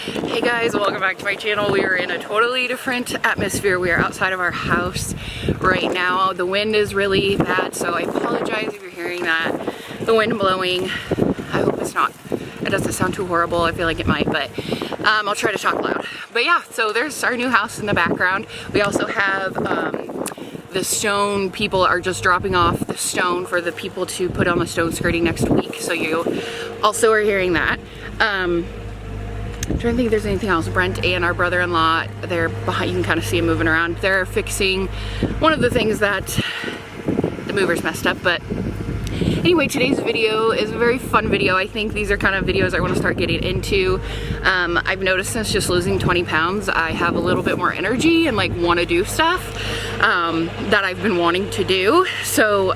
Hey guys, welcome back to my channel. We are in a totally different atmosphere. We are outside of our house right now. The wind is really bad, so I apologize if you're hearing that. The wind blowing. I hope it doesn't sound too horrible. I feel like it might, but I'll try to talk loud. But yeah, so there's our new house in the background. We also have the stone. People are just dropping off the stone for the people to put on the stone skirting next week. So you also are hearing that. I'm trying to think if there's anything else. Brent and our brother-in-law, they're behind. You can kind of see them moving around. They're fixing one of the things that the movers messed up. But anyway, today's video is a very fun video. I think these are kind of videos I want to start getting into. I've noticed since just losing 20 pounds, I have a little bit more energy and like want to do stuff that I've been wanting to do. So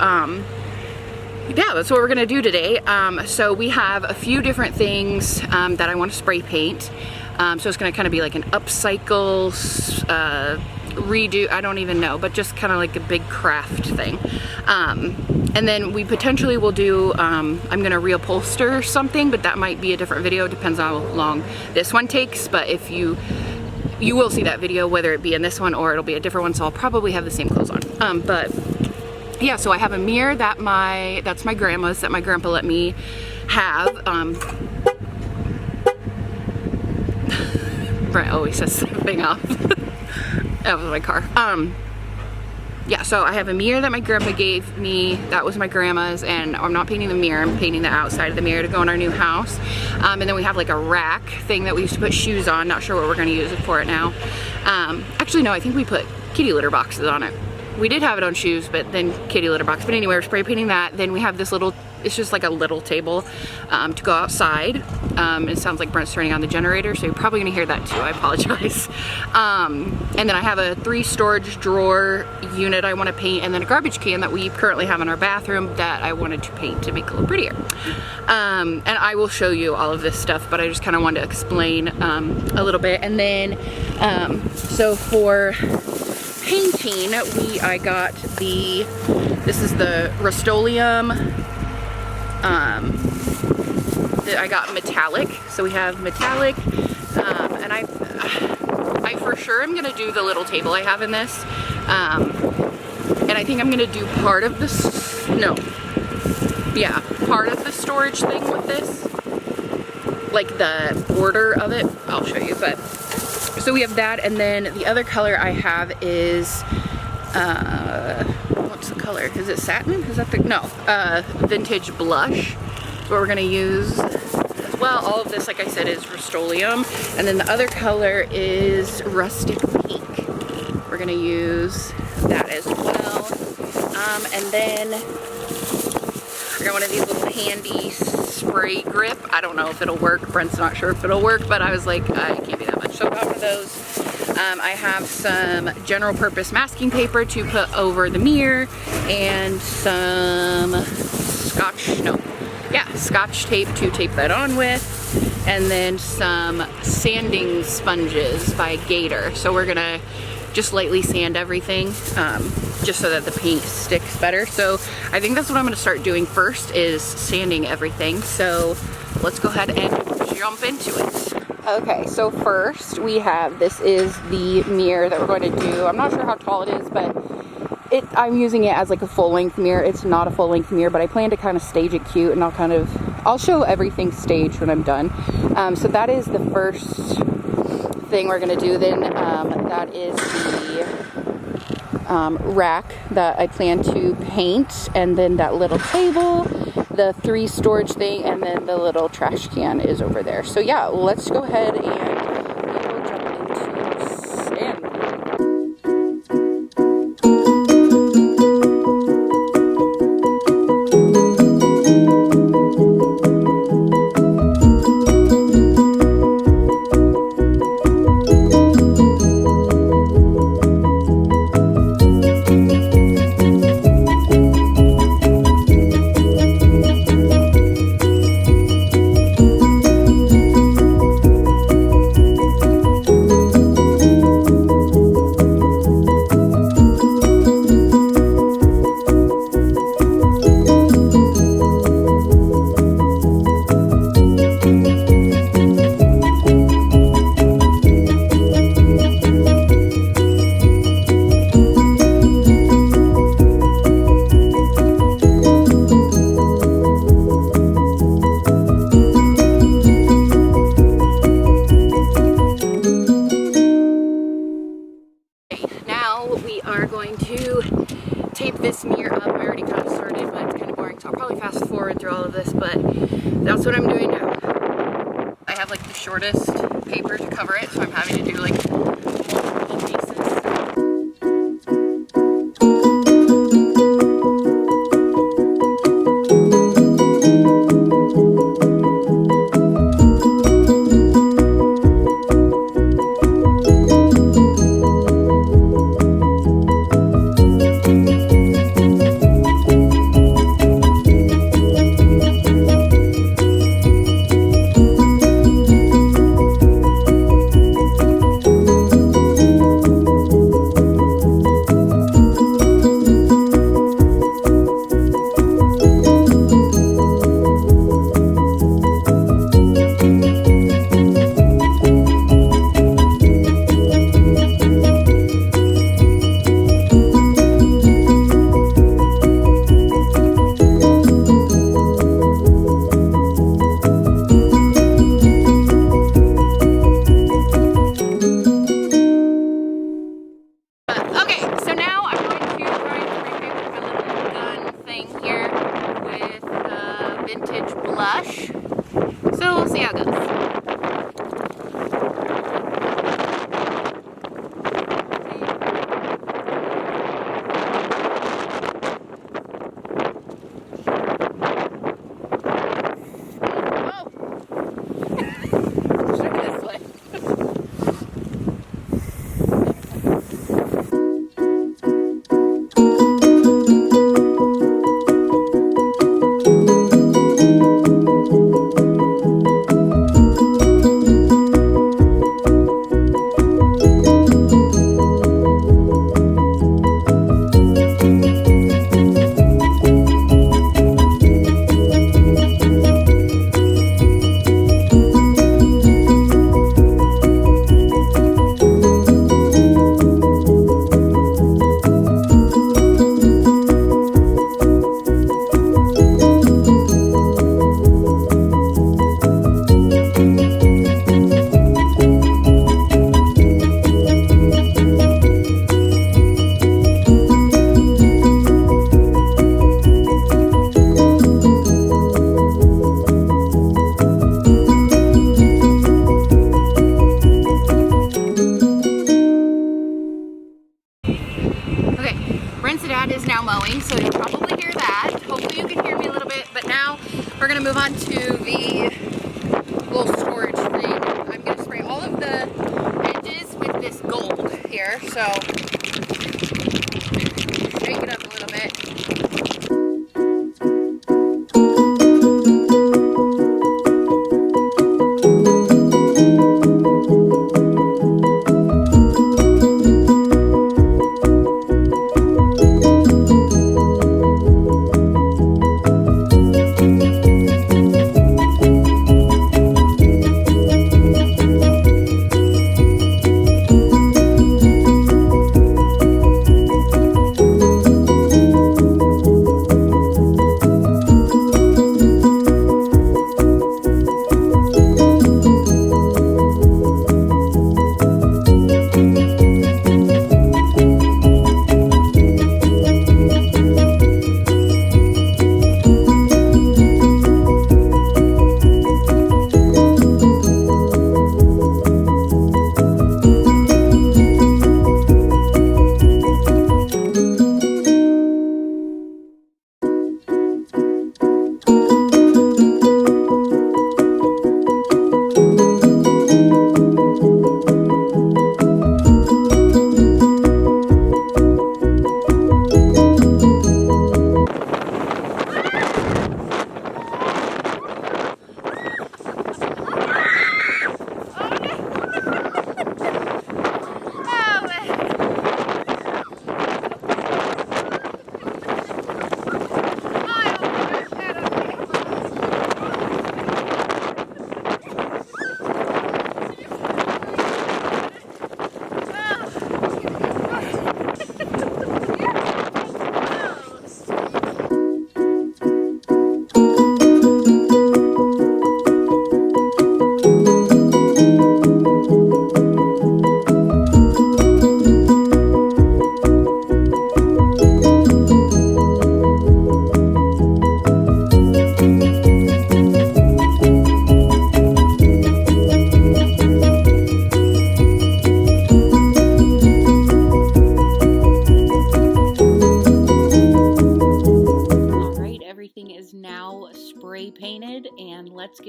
yeah, that's what we're gonna do today. So we have a few different things that I want to spray paint. So it's gonna kind of be like an upcycle, redo, I don't even know, but just kind of like a big craft thing. And then we potentially will do, I'm gonna reupholster something, but that might be a different video. Depends on how long this one takes. But if you will see that video, whether it be in this one or it'll be a different one, so I'll probably have the same clothes on. But yeah, so I have a mirror that's my grandma's, that my grandpa let me have. Brent always says something off. That was my car. Yeah, so I have a mirror that my grandpa gave me. That was my grandma's, and I'm not painting the mirror, I'm painting the outside of the mirror to go in our new house. And then we have like a rack thing that we used to put shoes on. Not sure what we're gonna use it for it now. Actually, no, I think we put kitty litter boxes on it. We did have it on shoes, but then kitty litter box. But anyway, we're spray painting that. Then we have this little, it's just like a little table to go outside. It sounds like Brent's turning on the generator, so you're probably gonna hear that too. I apologize. And then I have a 3 storage drawer unit I want to paint, and then a garbage can that we currently have in our bathroom that I wanted to paint to make it a little prettier. And I will show you all of this stuff, but I just kind of wanted to explain a little bit. And then, so for painting, I got this is the Rust-Oleum. I got metallic, so we have metallic, and I for sure am gonna do the little table I have in this, and I think I'm gonna do part of this. No, yeah, part of the storage thing with this, like the border of it. I'll show you, but. So we have that, and then the other color I have is, what's the color? Is it satin? Is that the, no, vintage blush. That's what we're gonna use as well. All of this, like I said, is Rust-Oleum. And then the other color is rustic pink. We're gonna use that as well. And then I got one of these little handy spray grip. I don't know if it'll work. Brent's not sure if it'll work, but I was like, I can't be that much. So I got one of those. I have some general purpose masking paper to put over the mirror, and some scotch tape to tape that on with, and then some sanding sponges by Gator. So we're gonna just lightly sand everything, just so that the paint sticks better. So I think that's what I'm gonna start doing first, is sanding everything. So let's go ahead and jump into it. Okay, so first we have, this is the mirror that we're going to do. I'm not sure how tall it is, but I'm using it as like a full-length mirror. It's not a full-length mirror, but I plan to kind of stage it cute, and I'll show everything staged when I'm done. So that is the first thing we're gonna do. Then that is the rack that I plan to paint, and then that little table, the 3 storage thing, and then the little trash can is over there. So yeah, let's go ahead and we'll jump into sand. this mirror up. I already kind of started, but it's kind of boring, so I'll probably fast forward through all of this, but that's what I'm doing now. I have like the shortest paper to cover it, so I'm having to do like multiple pieces. Blush. So we'll see how it goes. Is now mowing, so you'll probably hear that. Hopefully you can hear me a little bit, but now we're gonna move on to the little storage thing. I'm gonna spray all of the edges with this gold here, so shake it up a little bit.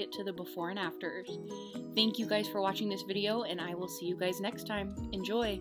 get to the before and afters. Thank you guys for watching this video, and I will see you guys next time. Enjoy!